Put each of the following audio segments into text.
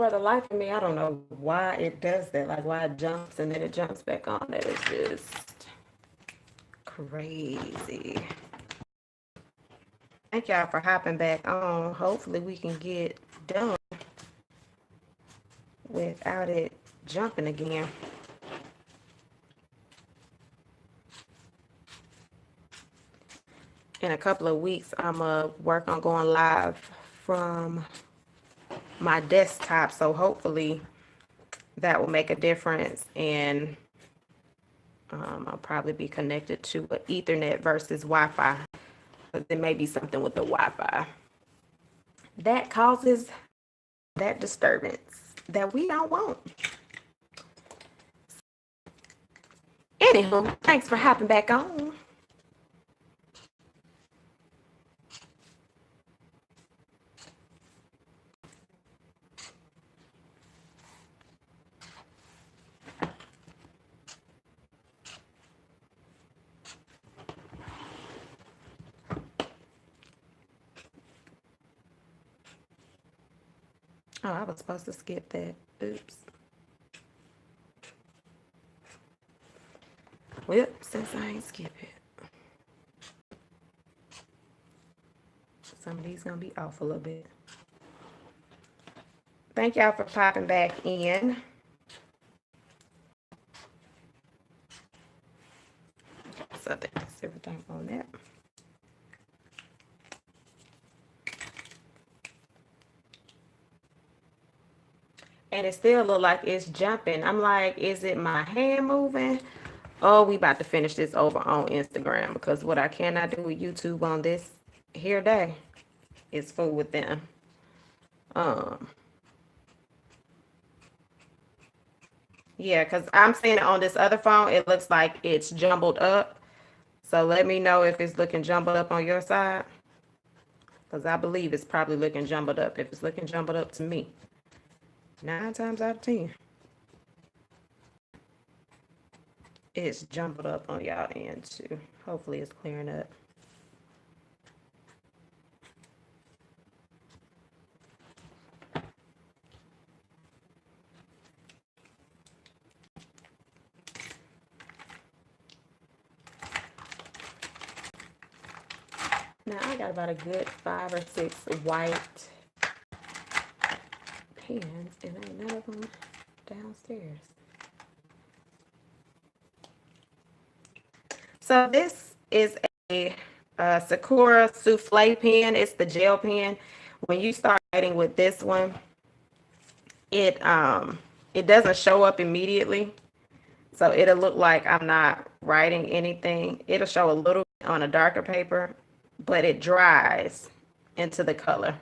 for the life of me, I don't know why it does that. Like why it jumps and then it jumps back on. That is just crazy. Thank y'all for hopping back on. Hopefully we can get done without it jumping again. In a couple of weeks, I'm going to work on going live from my desktop. So hopefully that will make a difference. And I'll probably be connected to an Ethernet versus Wi-Fi. But there may be something with the Wi-Fi that causes that disturbance that we don't want. Anywho, thanks for hopping back on. Oh, I was supposed to skip that. Oops. Well, since I ain't skip it, some of these gonna be off a little bit. Thank y'all for popping back in. So that's everything on that. And it still look like it's jumping. I'm like, is it my hand moving? Oh, we about to finish this over on Instagram because what I cannot do with YouTube on this here day is fool with them. Yeah, because I'm seeing it on this other phone. It looks like it's jumbled up. So let me know if it's looking jumbled up on your side. Because I believe it's probably looking jumbled up. If it's looking jumbled up to me. 9 times out of 10. It's jumbled up on y'all end too. Hopefully it's clearing up. Now I got about a good 5 or 6 white pens and ain't none of them downstairs. So this is a Sakura Souffle pen. It's the gel pen. When you start writing with this one, it doesn't show up immediately. So it'll look like I'm not writing anything. It'll show a little on a darker paper, but it dries into the color.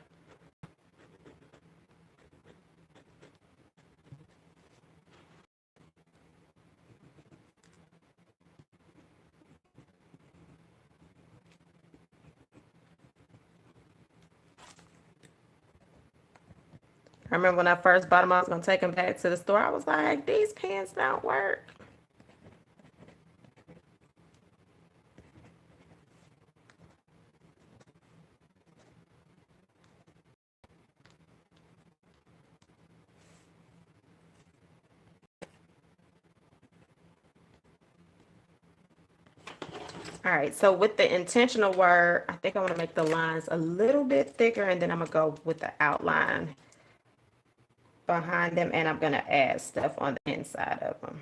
I remember when I first bought them, I was going to take them back to the store. I was like, these pens don't work. All right, so with the intentional word, I think I want to make the lines a little bit thicker, and then I'm going to go with the outline behind them, and I'm going to add stuff on the inside of them.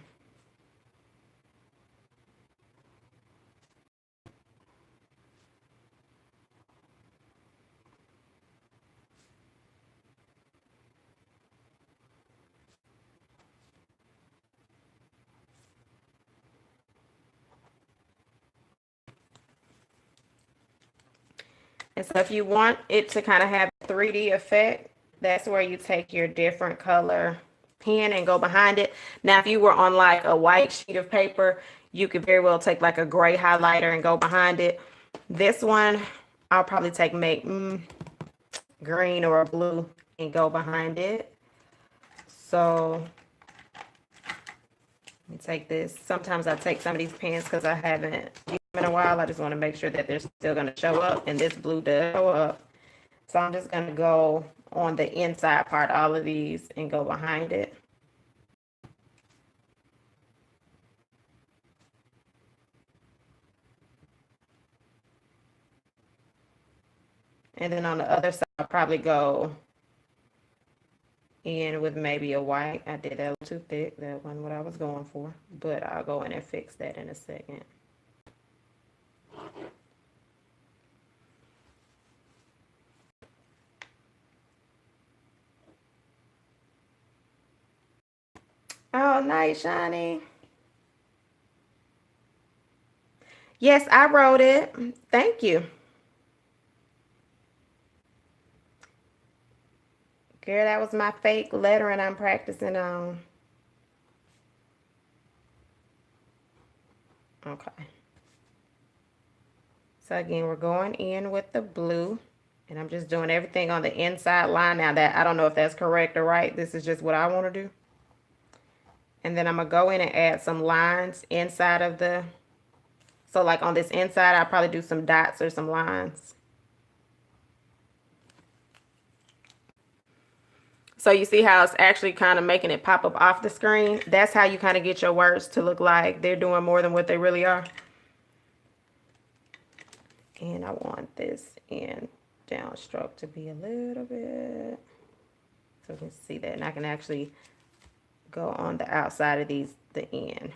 And so if you want it to kind of have a 3D effect, that's where you take your different color pen and go behind it. Now, if you were on like a white sheet of paper, you could very well take like a gray highlighter and go behind it. This one, I'll probably take green or a blue and go behind it. So let me take this. Sometimes I take some of these pens because I haven't used them in a while. I just want to make sure that they're still going to show up, and this blue does show up. So I'm just going to go on the inside part, all of these, and go behind it. And then on the other side, I'll probably go in with maybe a white. I did that a little too thick. That wasn't what I was going for. But I'll go in and fix that in a second. Oh, nice, Shiny. Yes, I wrote it. Thank you. Girl, that was my fake lettering I'm practicing on. Okay. So again, we're going in with the blue. And I'm just doing everything on the inside line. Now that I don't know if that's correct or right. This is just what I want to do. And then I'm going to go in and add some lines inside of the... So like on this inside, I'll probably do some dots or some lines. So you see how it's actually kind of making it pop up off the screen? That's how you kind of get your words to look like they're doing more than what they really are. And I want this in downstroke to be a little bit, so you can see that. And I can actually go on the outside of these, the end.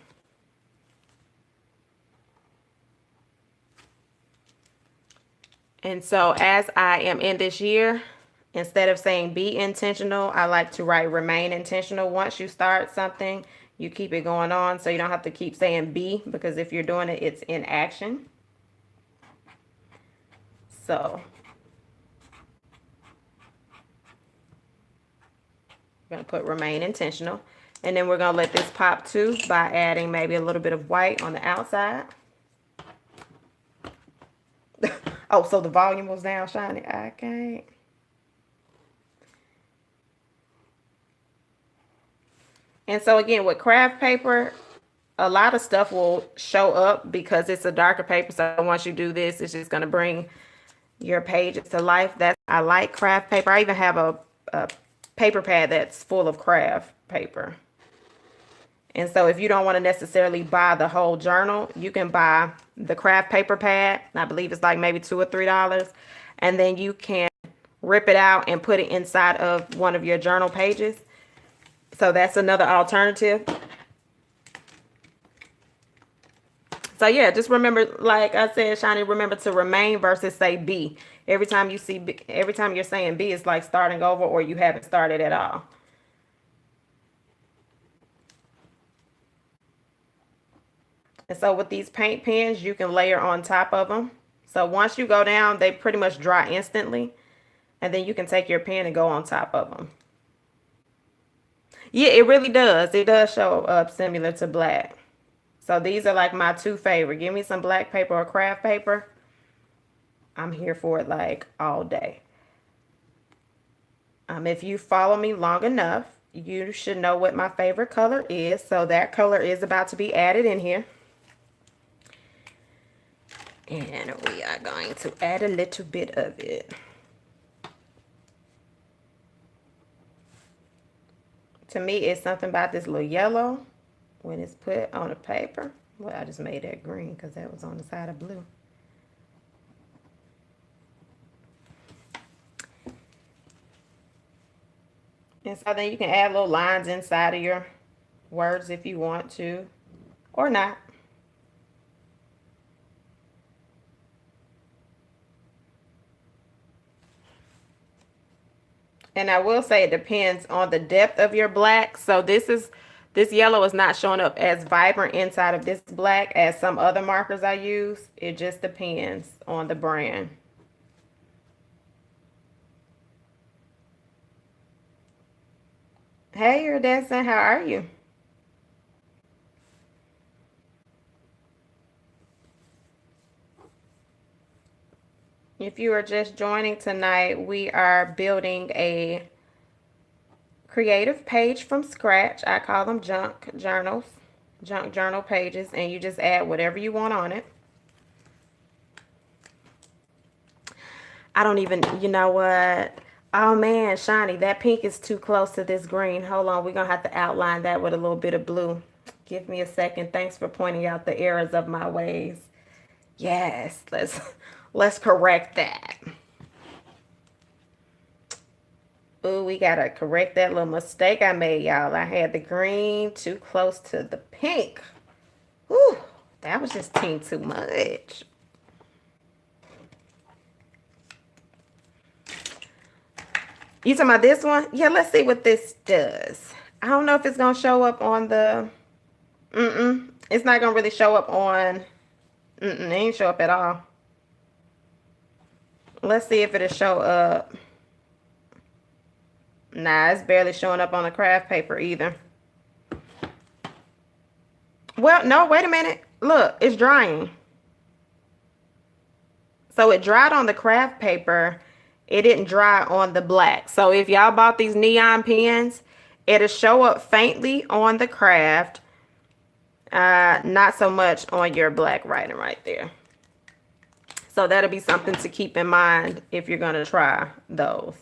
And so as I am in this year, instead of saying be intentional, I like to write remain intentional. Once you start something, you keep it going on, so you don't have to keep saying be, because if you're doing it, it's in action. So we're going to put remain intentional. And then we're going to let this pop too by adding maybe a little bit of white on the outside. Oh, so the volume was down, Shiny. I can't. And so again, with craft paper, a lot of stuff will show up because it's a darker paper. So once you do this, it's just going to bring your pages to life. I like craft paper. I even have a paper pad that's full of craft paper. And so if you don't want to necessarily buy the whole journal, you can buy the craft paper pad. I believe it's like maybe $2 or $3. And then you can rip it out and put it inside of one of your journal pages. So that's another alternative. So yeah, just remember, like I said, Shiny, remember to remain versus say be. Every time you see, every time you're saying be, it's like starting over or you haven't started at all. And so with these paint pens, you can layer on top of them. So once you go down, they pretty much dry instantly. And then you can take your pen and go on top of them. Yeah, it really does. It does show up similar to black. So these are like my two favorite. Give me some black paper or craft paper. I'm here for it like all day. If you follow me long enough, you should know what my favorite color is. So that color is about to be added in here. And we are going to add a little bit of it. To me, it's something about this little yellow when it's put on a paper. Well, I just made that green because that was on the side of blue. And so then you can add little lines inside of your words if you want to, or not. And I will say it depends on the depth of your black. So this yellow is not showing up as vibrant inside of this black as some other markers I use. It just depends on the brand. Hey, Iridescent, how are you? If you are just joining tonight, we are building a creative page from scratch. I call them junk journals, junk journal pages, and you just add whatever you want on it. I don't even, you know what? Oh man, shiny. That pink is too close to this green. Hold on, we're gonna have to outline that with a little bit of blue. Give me a second. Thanks for pointing out the errors of my ways. Yes, let's correct that. Ooh, we gotta correct that little mistake I made, y'all. I had the green too close to the pink. Ooh, that was just too much. You talking about this one? Yeah, let's see what this does. I don't know if it's gonna show up on the it's not gonna really show up on it ain't show up at all. Let's see if it'll show up. Nah, it's barely showing up on the craft paper either. Well, no, wait a minute. Look, it's drying. So it dried on the craft paper. It didn't dry on the black. So if y'all bought these neon pens, it'll show up faintly on the craft. Not so much on your black writing right there. So that'll be something to keep in mind if you're going to try those.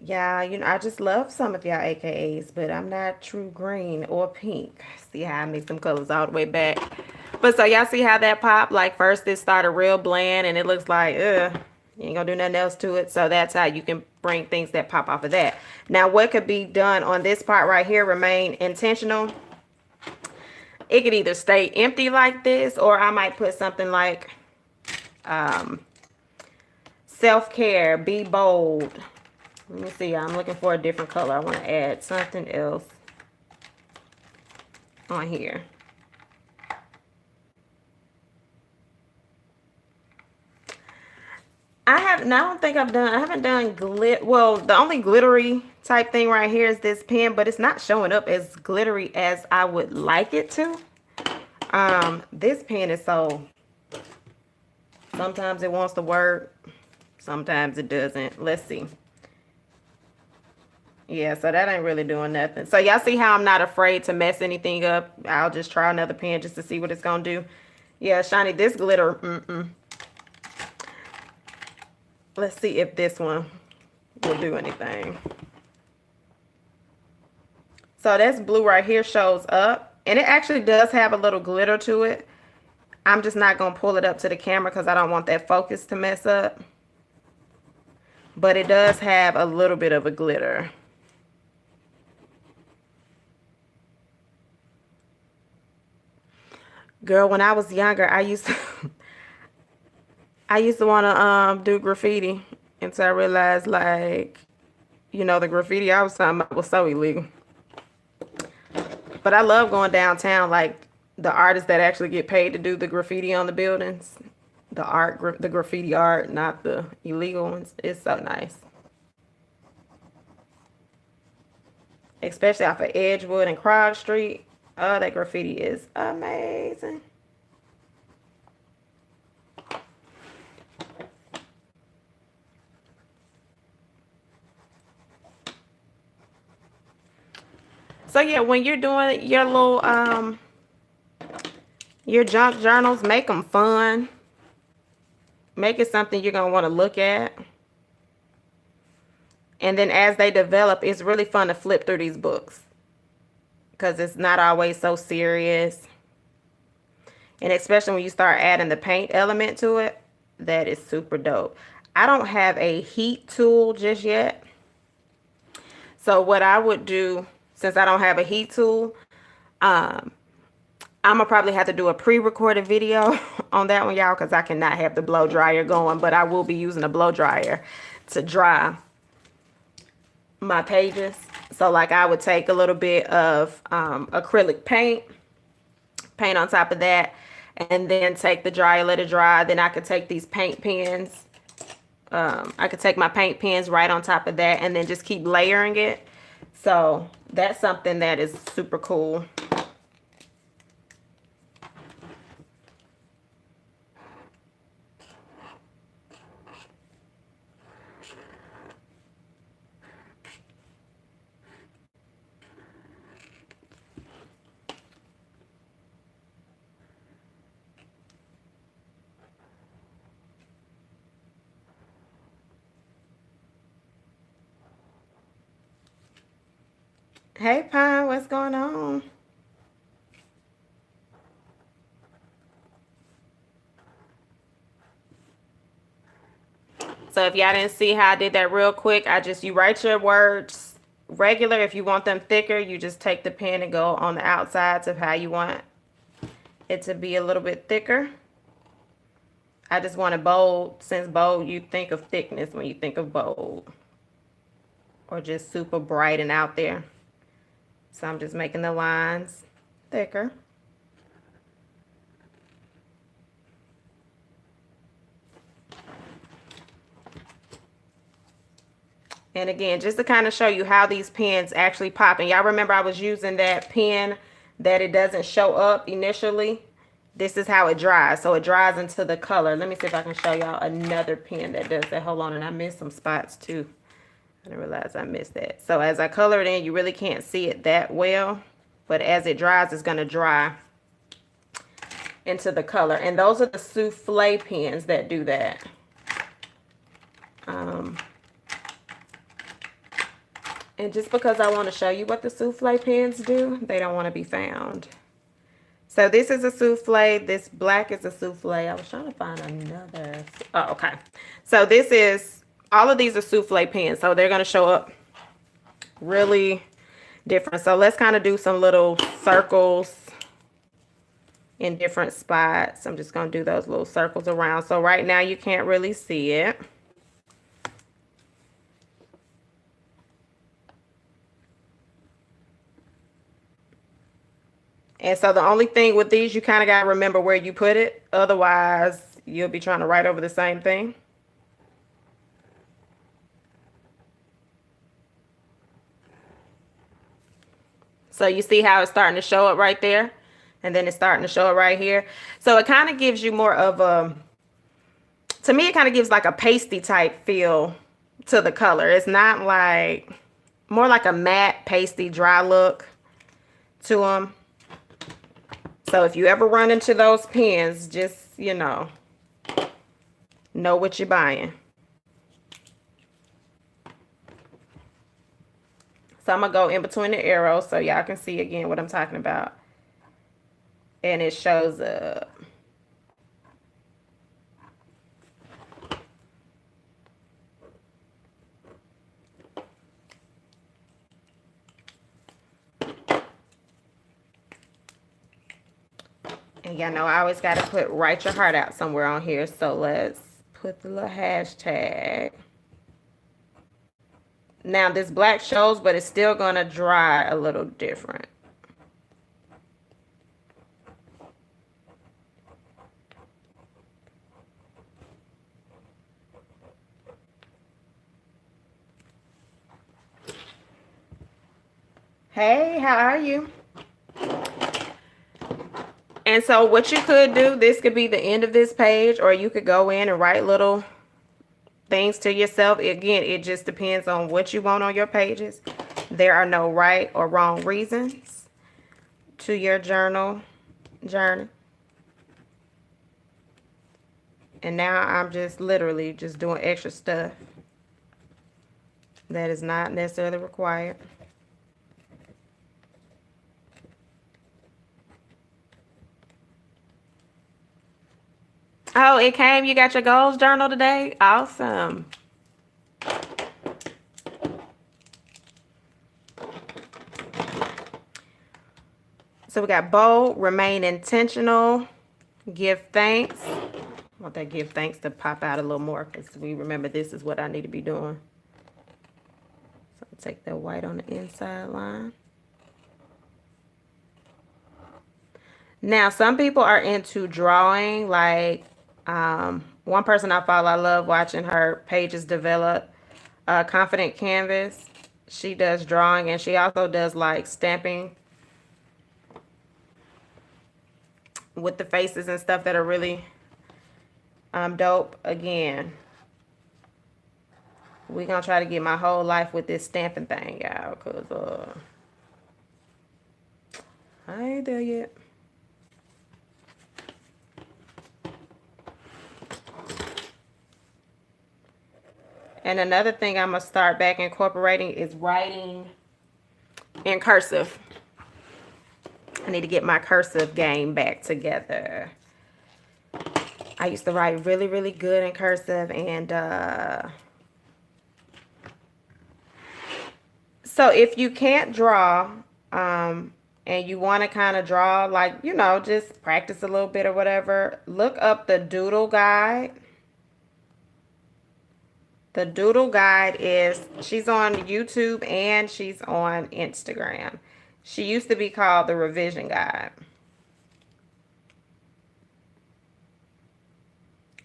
Yeah, you know, I just love some of y'all AKAs, but I'm not true green or pink. See how I mix them colors all the way back. But so y'all see how that popped? Like first it started real bland and it looks like, you ain't gonna do nothing else to it. So that's how you can bring things that pop off of that. Now what could be done on this part right here, remain intentional. It could either stay empty like this, or I might put something like self-care, be bold. Let me see. I'm looking for a different color. I want to add something else on here. I haven't done glit. Well, the only glittery type thing right here is this pen, but it's not showing up as glittery as I would like it to. This pen is so, sometimes it wants to work, sometimes it doesn't. Let's see. Yeah, so that ain't really doing nothing. So y'all see how I'm not afraid to mess anything up. I'll just try another pen just to see what it's gonna do. Yeah, shiny, this glitter, Let's see if this one will do anything. So this blue right here shows up, and it actually does have a little glitter to it. I'm just not gonna pull it up to the camera because I don't want that focus to mess up. But it does have a little bit of a glitter. Girl, when I was younger, I used to want to do graffiti until I realized, like, you know, the graffiti I was talking about was so illegal. But I love going downtown, like the artists that actually get paid to do the graffiti on the buildings. The graffiti art, not the illegal ones. It's so nice. Especially off of Edgewood and Krog Street. Oh, that graffiti is amazing. So yeah, when you're doing your little your junk journals, make them fun. Make it something you're gonna want to look at. And then as they develop, it's really fun to flip through these books because it's not always so serious. And especially when you start adding the paint element to it, that is super dope. I don't have a heat tool just yet. So what I would do, since I don't have a heat tool, I'm gonna probably have to do a pre-recorded video on that one, y'all, because I cannot have the blow dryer going, but I will be using a blow dryer to dry my pages. So like I would take a little bit of acrylic paint on top of that, and then take the dryer, let it dry. Then I could take these paint pens I could take my paint pens right on top of that and then just keep layering it. So that's something that is super cool. Hey, Pine, what's going on? So if y'all didn't see how I did that real quick, you write your words regular. If you want them thicker, you just take the pen and go on the outsides of how you want it to be a little bit thicker. I just want it bold, since bold, you think of thickness when you think of bold. Or just super bright and out there. So I'm just making the lines thicker. And again, just to kind of show you how these pens actually pop. And y'all remember I was using that pen that it doesn't show up initially. This is how it dries. So it dries into the color. Let me see if I can show y'all another pen that does that. Hold on, and I missed some spots too. I didn't realize I missed that. So as I color it in, you really can't see it that well. But as it dries, it's going to dry into the color. And those are the Souffle pens that do that. And just because I want to show you what the Souffle pens do, they don't want to be found. So this is a Souffle. This black is a Souffle. I was trying to find another. Oh, okay. So this is, all of these are Souffle pens. So they're going to show up really different. So let's kind of do some little circles in different spots. I'm just going to do those little circles around. So right now you can't really see it. And so the only thing with these, you kind of got to remember where you put it. Otherwise, you'll be trying to write over the same thing. So you see how it's starting to show up right there? And then it's starting to show it right here. So it kind of gives you more of a, to me, it kind of gives like a pasty type feel to the color. It's not like, more like a matte, pasty, dry look to them. So if you ever run into those pens, just, you know what you're buying. So I'm going to go in between the arrows so y'all can see again what I'm talking about. And it shows up. And y'all know I always got to put write your heart out somewhere on here. So let's put the little hashtag. Now this black shows, but it's still going to dry a little different. Hey, how are you? And so what you could do, this could be the end of this page, or you could go in and write little things to yourself. Again, it just depends on what you want on your pages. There are no right or wrong reasons to your journey. And now I'm just literally just doing extra stuff that is not necessarily required. Oh, it came. You got your goals journal today? Awesome. So we got bold, remain intentional, give thanks. I want that give thanks to pop out a little more because we remember this is what I need to be doing. So I'll take that white on the inside line. Now, some people are into drawing like One person I follow, I love watching her pages develop. Confident Canvas. She does drawing and she also does like stamping with the faces and stuff that are really dope. Again, we're gonna try to get my whole life with this stamping thing, y'all, because I ain't there yet. And another thing I'm gonna start back incorporating is writing in cursive. I need to get my cursive game back together. I used to write really, really good in cursive, and so if you can't draw, and you want to kind of draw, like, you know, just practice a little bit or whatever, look up the Doodle Guide. The Doodle Guide she's on YouTube and she's on Instagram. She used to be called the Revision Guide.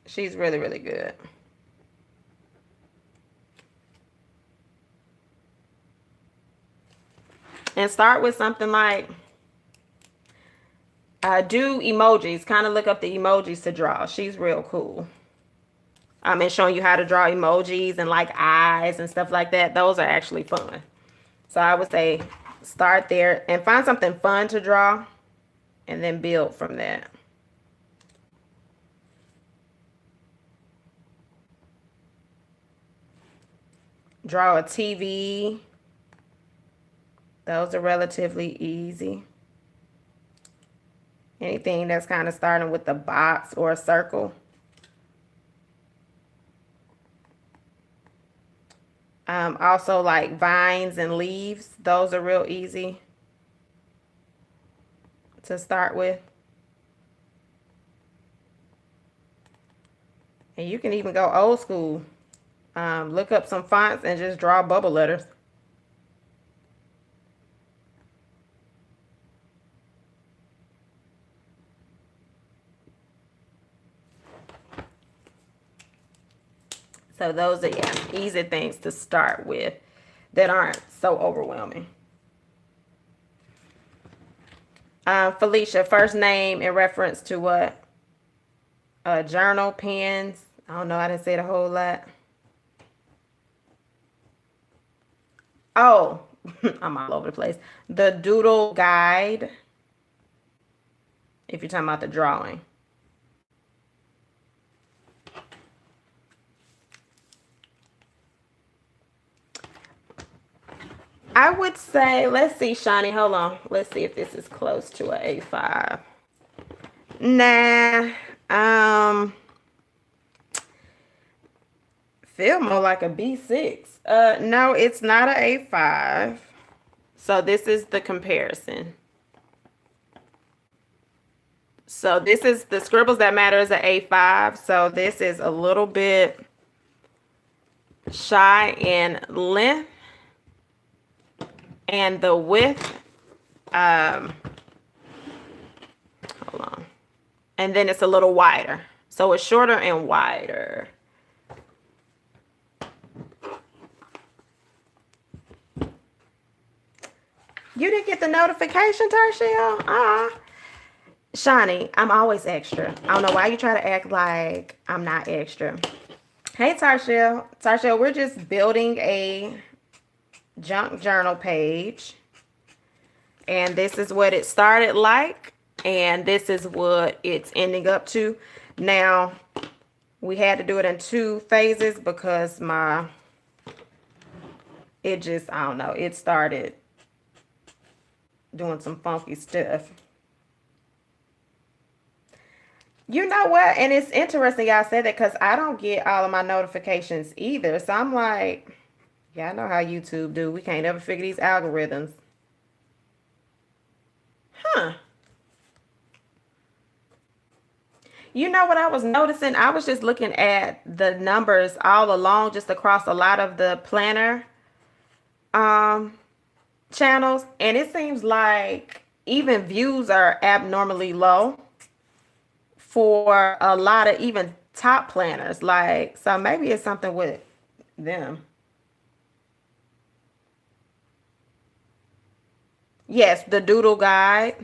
She's really, really good. And start with something like, do emojis. Kind of look up the emojis to draw. She's real cool. And showing you how to draw emojis and like eyes and stuff like that. Those are actually fun. So I would say start there and find something fun to draw and then build from that. Draw a TV. Those are relatively easy. Anything that's kind of starting with a box or a circle. Also like vines and leaves. Those are real easy to start with. And you can even go old school. Look up some fonts and just draw bubble letters. So those are, yeah, easy things to start with that aren't so overwhelming. Felicia, first name in reference to what? Journal, pens. I don't know. I didn't say it a whole lot. Oh, I'm all over the place. The Doodle Guide. If you're talking about the drawing. I would say, let's see, Shani, hold on. Let's see if this is close to an A5. Nah, feel more like a B6. No, it's not an A5. So this is the comparison. So this is the Scribbles That Matter is an A5. So this is a little bit shy in length. And the width, hold on. And then it's a little wider. So it's shorter and wider. You didn't get the notification, Tarshell? Shani, I'm always extra. I don't know why you try to act like I'm not extra. Hey, Tarshell. Tarshell, we're just building a junk journal page. And this is what it started like. And this is what it's ending up to. Now, we had to do it in 2 phases because I don't know, it started doing some funky stuff. You know what? And it's interesting y'all said that because I don't get all of my notifications either. So I'm like, yeah, I know how YouTube do. We can't ever figure these algorithms. Huh. You know what I was noticing? I was just looking at the numbers all along, just across a lot of the planner channels. And it seems like even views are abnormally low for a lot of even top planners. Like, so maybe it's something with them. Yes, the doodle guide.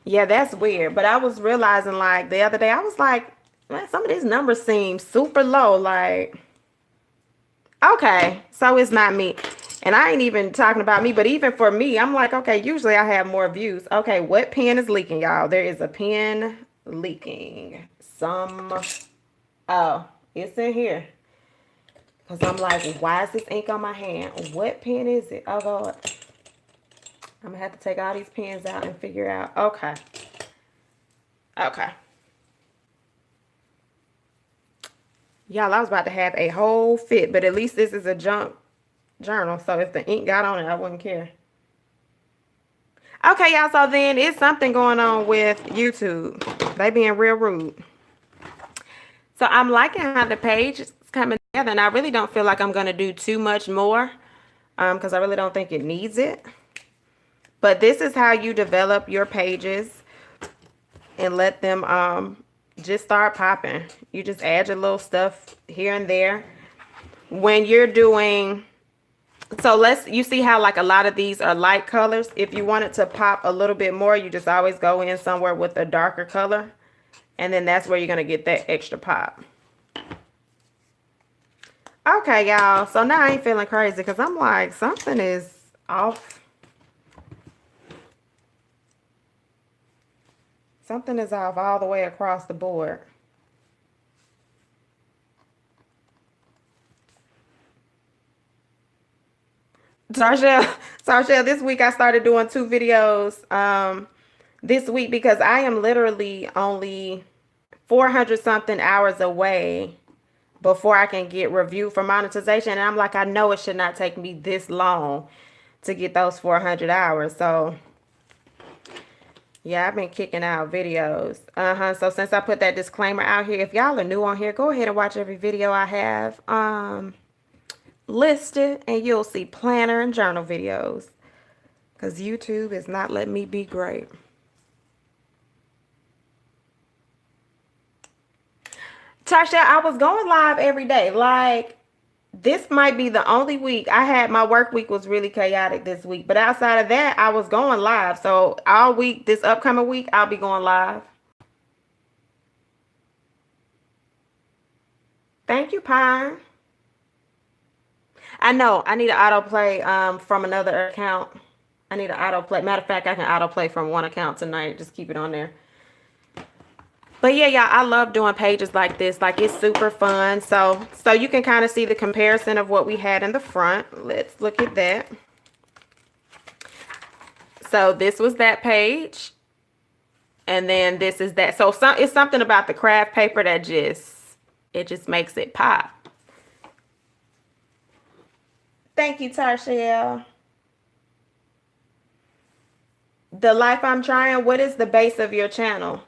Yeah, that's weird. But I was realizing like the other day, I was like, man, some of these numbers seem super low. Like, okay, so it's not me. And I ain't even talking about me, but even for me, I'm like, okay, usually I have more views. Okay, what pen is leaking, y'all? There is a pen leaking. Oh, it's in here. Because I'm like, why is this ink on my hand? What pen is it? Oh, God. I'm going to have to take all these pens out and figure out. Okay. Okay. Y'all, I was about to have a whole fit, but at least this is a junk journal. So if the ink got on it, I wouldn't care. Okay, y'all, so then it's something going on with YouTube. They being real rude. So I'm liking how the page is coming together, and I really don't feel like I'm going to do too much more because I really don't think it needs it. But this is how you develop your pages and let them just start popping. You just add your little stuff here and there. When you're doing, so you see how like a lot of these are light colors. If you want it to pop a little bit more, you just always go in somewhere with a darker color. And then that's where you're going to get that extra pop. Okay, y'all. So now I ain't feeling crazy because I'm like, something is off. Something is off all the way across the board. Sarshell, this week I started doing 2 videos this week because I am literally only 400 something hours away before I can get reviewed for monetization. And I'm like, I know it should not take me this long to get those 400 hours. So yeah, I've been kicking out videos. So since I put that disclaimer out here, if y'all are new on here, go ahead and watch every video I have listed, and you'll see planner and journal videos because YouTube is not letting me be great. Tasha, I was going live every day. Like, this might be the only week I had. My work week was really chaotic this week, but outside of that, I was going live. So all week, this upcoming week, I'll be going live. Thank you, Pine. I know I need an autoplay from another account. I need an autoplay. Matter of fact, I can autoplay from one account tonight. Just keep it on there. But yeah, y'all, I love doing pages like this. Like, it's super fun. So you can kind of see the comparison of what we had in the front. Let's look at that. So this was that page. And then this is that. So it's something about the craft paper that just makes it pop. Thank you, Tarshell. The life I'm trying, what is the base of your channel?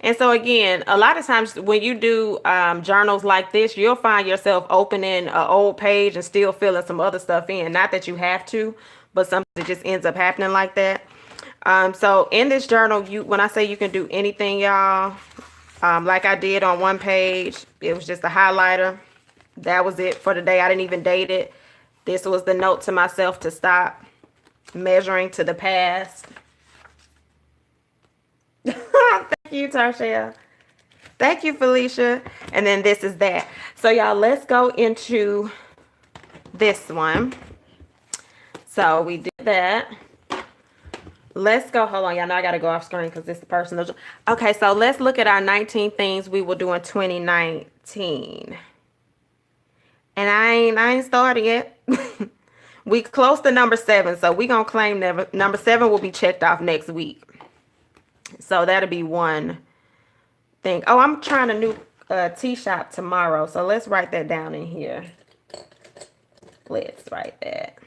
And so again, a lot of times when you do journals like this, you'll find yourself opening an old page and still filling some other stuff in. Not that you have to, but sometimes it just ends up happening like that. So in this journal, when I say you can do anything, y'all, like I did on one page, it was just a highlighter. That was it for the day. I didn't even date it. This was the note to myself to stop measuring to the past. Thank you, Tarsha. Thank you, Felicia. And then this is that. So y'all, let's go into this one. So we did that. Let's go. Hold on, y'all know I gotta go off screen because this is personal. Okay, so let's look at our 19 things we will do in 2019. And I ain't started yet. We close to number 7, so we gonna claim number 7 will be checked off next week. So that'll be one thing. Oh, I'm trying a new tea shop tomorrow, so let's write that down in here. Let's write that.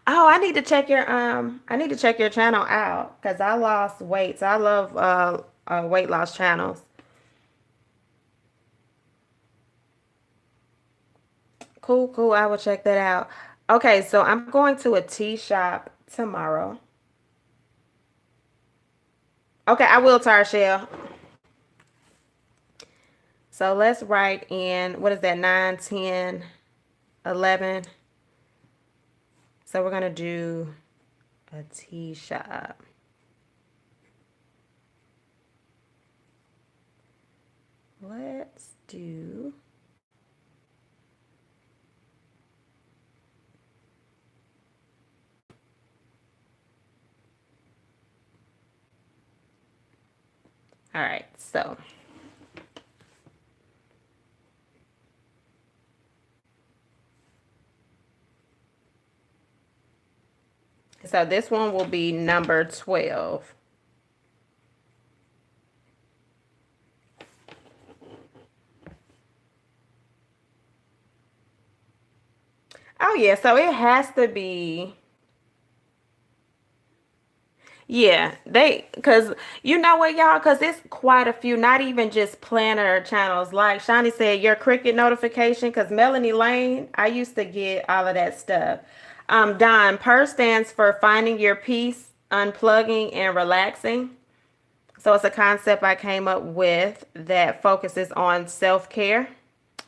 Oh, I need to check your channel out because I lost weight. So I love weight loss channels. Cool, cool. I will check that out. Okay, so I'm going to a tea shop tomorrow. Okay, I will, Tarshell. So let's write in, what is that, 9, 10, 11. So we're going to do a tea shop. Let's do... All right, so this one will be number 12. Oh yeah, so it has to be. Yeah, cause you know what, y'all, cause it's quite a few, not even just planner channels. Like Shawnee said, your cricket notification, cause Melanie Lane, I used to get all of that stuff. Don, PER stands for finding your peace, unplugging, and relaxing. So it's a concept I came up with that focuses on self-care.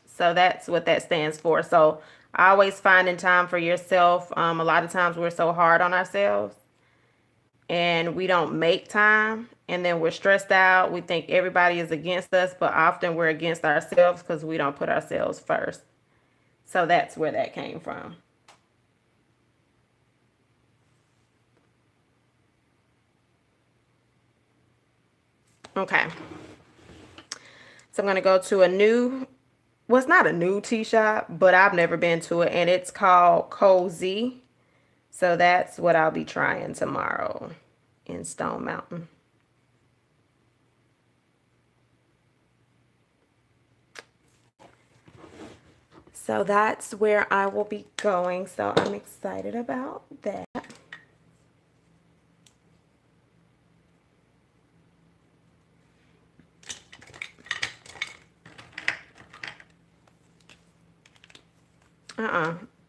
So that's what that stands for. So always finding time for yourself. A lot of times we're so hard on ourselves and we don't make time, and then we're stressed out. We think everybody is against us, but often we're against ourselves because we don't put ourselves first. So that's where that came from. Okay. So I'm going to go to a new, well, it's not a new tea shop, but I've never been to it, and it's called Cozy. So that's what I'll be trying tomorrow in Stone Mountain. So that's where I will be going. So I'm excited about that.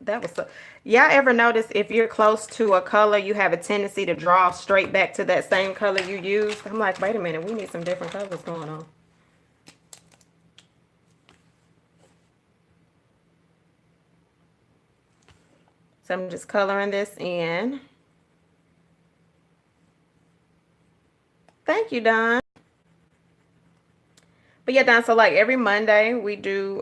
That was so. Y'all ever notice if you're close to a color, you have a tendency to draw straight back to that same color you used? I'm like, wait a minute, we need some different colors going on. So I'm just coloring this in. Thank you, Don. But yeah, Don, so like every Monday we do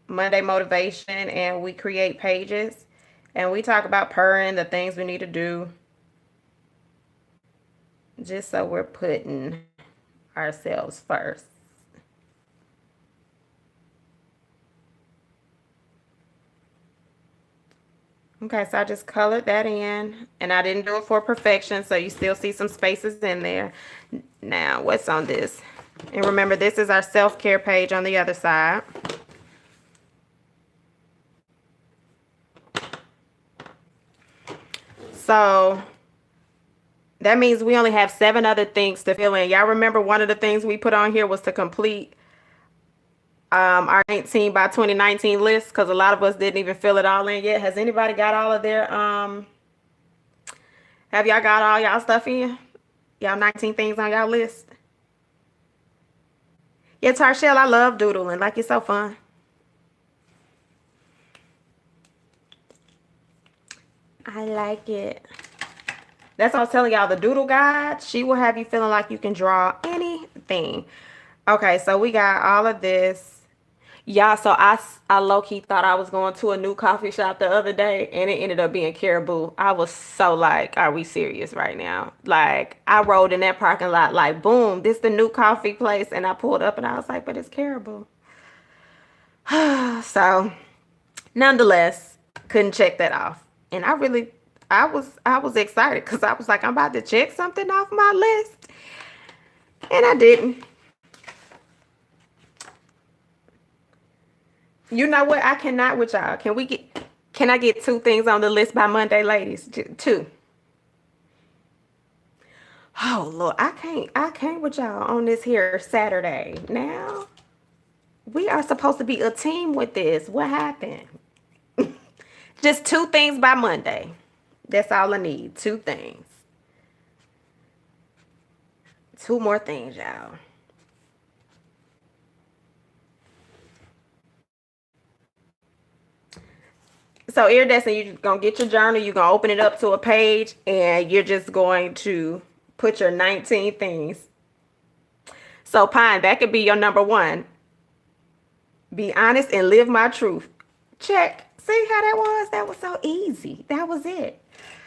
Monday motivation, and we create pages and we talk about purring, the things we need to do, just so we're putting ourselves first. Okay, so I just colored that in, and I didn't do it for perfection, so you still see some spaces in there. Now, what's on this? And remember, this is our self-care page on the other side. So that means we only have 7 other things to fill in. Y'all remember one of the things we put on here was to complete our 19 by 2019 list, because a lot of us didn't even fill it all in yet. Has anybody got all of their have y'all got all y'all stuff in? Y'all 19 things on y'all list? Yeah, Tarshell, I love doodling. Like, it's so fun. I like it. That's what I was telling y'all. The doodle guide, she will have you feeling like you can draw anything. Okay, so we got all of this. Yeah, so I low-key thought I was going to a new coffee shop the other day, and it ended up being Caribou. I was so like, are we serious right now? Like, I rode in that parking lot like, boom, this the new coffee place, and I pulled up and I was like, but it's Caribou. So, nonetheless, couldn't check that off. And I was excited because I was like, I'm about to check something off my list. And I didn't. You know what? I cannot with y'all. Can I get 2 things on the list by Monday, ladies? 2. Oh Lord, I can't with y'all on this here Saturday. Now, We are supposed to be a team with this. What happened? Just 2 things by Monday. That's all I need. 2 things. 2 more things, y'all. So iridescent, you're gonna get your journal, you're gonna open it up to a page, and you're just going to put your 19 things. So Pine, that could be your number 1. Be honest and live my truth. Check. See how that was? That was so easy. That was it.